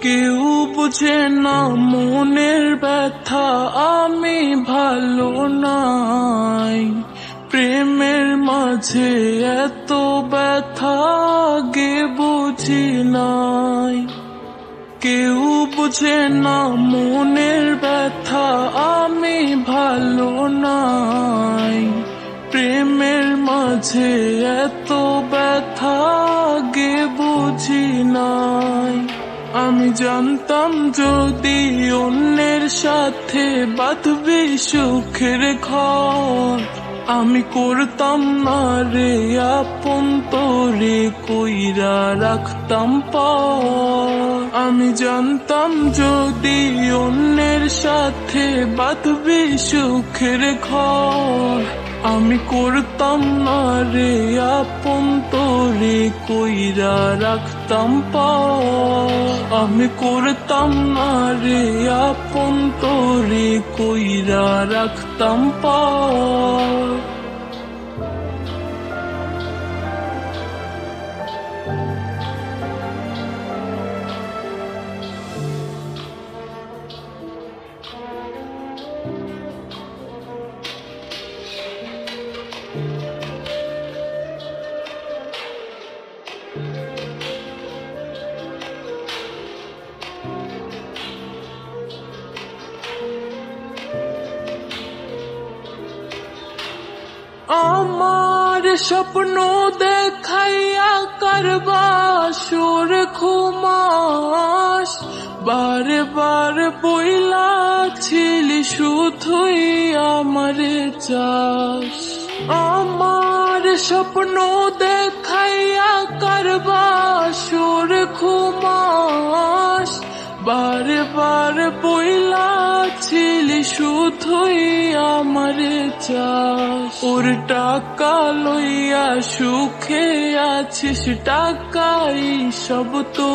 কেউ বুঝে না মনের ব্যথা, আমি ভালো নাই। প্রেমের মাঝে এত ব্যথা আগে বুঝি নাই। কেউ বুঝে না মনের ব্যথা, আমি ভালো নাই। প্রেমের মাঝে এত ব্যথা আগে বুঝি নাই। আমি জানতাম যদি অন্যের সাথে বাঁধবি সুখের ঘর, আমি করতাম না রে আপন তোরে কইরা রাখতাম পর। আমি জানতাম যদি অন্যের সাথে বাঁধবি সুখের ঘর, আমি করতাম না রে আপন তোরে কইরা রাখতাম পর। আমি করতাম না রে আপন তোরে কইরা রাখতাম পর। আমার স্বপ্ন দেখাইয়া কারবা সুর ঘুমাস, বারে বারে বইলাছিলি শুধুই আমারে চাস। আমার স্বপ্ন দেখাইয়া কারবা সুর ঘুমাস, বারে বারে বইলাছিলি শুধুই আমারে চাস। ওর টাকা লইয়া সুখে আছিস, টাকাই সব তো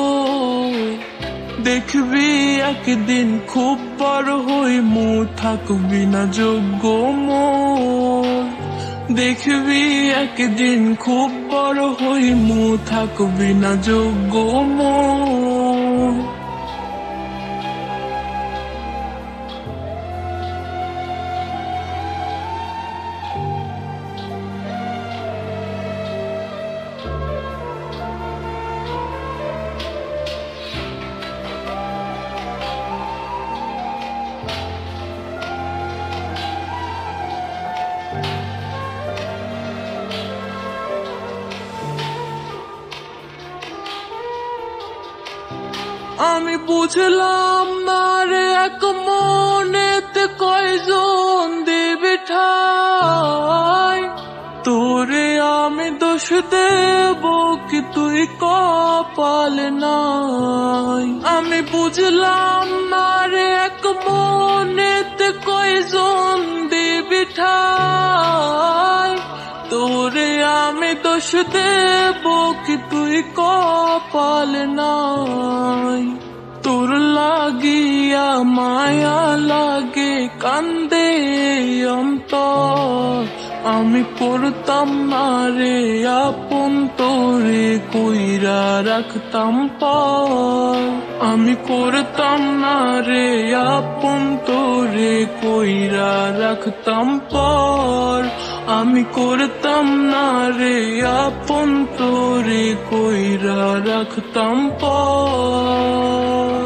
দেখবি একদিন খুব বড় হইমু, থাকবি না যোগ্য মোর। দেখবি একদিন খুব বড় হইমু, থাকবি না যোগ্য মোর। আমি বুঝলাম না রে এক মনেতে কয়জন দেবে ঠাই, তোরে আমি দোষ দেব কি তুই কপাল নাই। আমি বুঝলাম না রে এক মনেতে কয়জন দেবে ঠাই, তোরে আমি দোষ দেব কি তুই কপাল নাই। তোর লাগিয়া মায়া লাগে কান্দে অন্তর, আমি করতাম না রে আপন তোরে কইরা রাখতাম পর। আমি করতাম না রে আপন তোরে কইরা রাখতাম পর। আমি করতাম না রে আপন তোরে কইরা রাখতাম পর।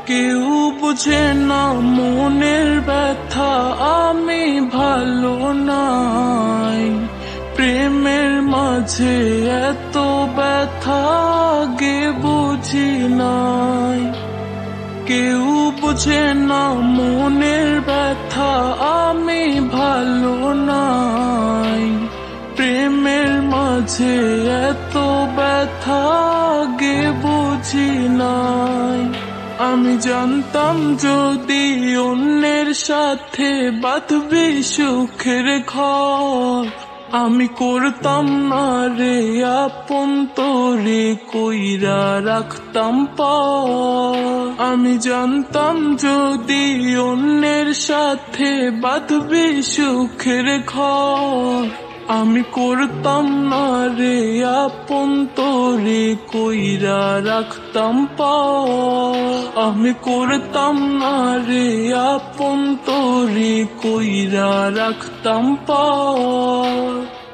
কেউ বুঝে না মনের ব্যথা, আমি ভালো নাই। প্রেমের মাঝে এত ব্যথা আগে বুঝি নাই। কেউ বুঝে না মনের ব্যথা, আমি ভালো নাই। প্রেমের মাঝে এত ব্যথা আগে বুঝি নাই। আমি জানতাম যদি অন্যের সাথে বাঁধবি সুখের ঘর, আমি করতাম না রে আপন তোরে কইরা রাখতাম পর। আমি জানতাম যদি অন্যের সাথে বাঁধবি সুখের ঘর। আমি করতাম না রে আপন তোরে কইরা রাখতাম পর। আমি করতাম না রে আপন তোরে কইরা রাখতাম পর।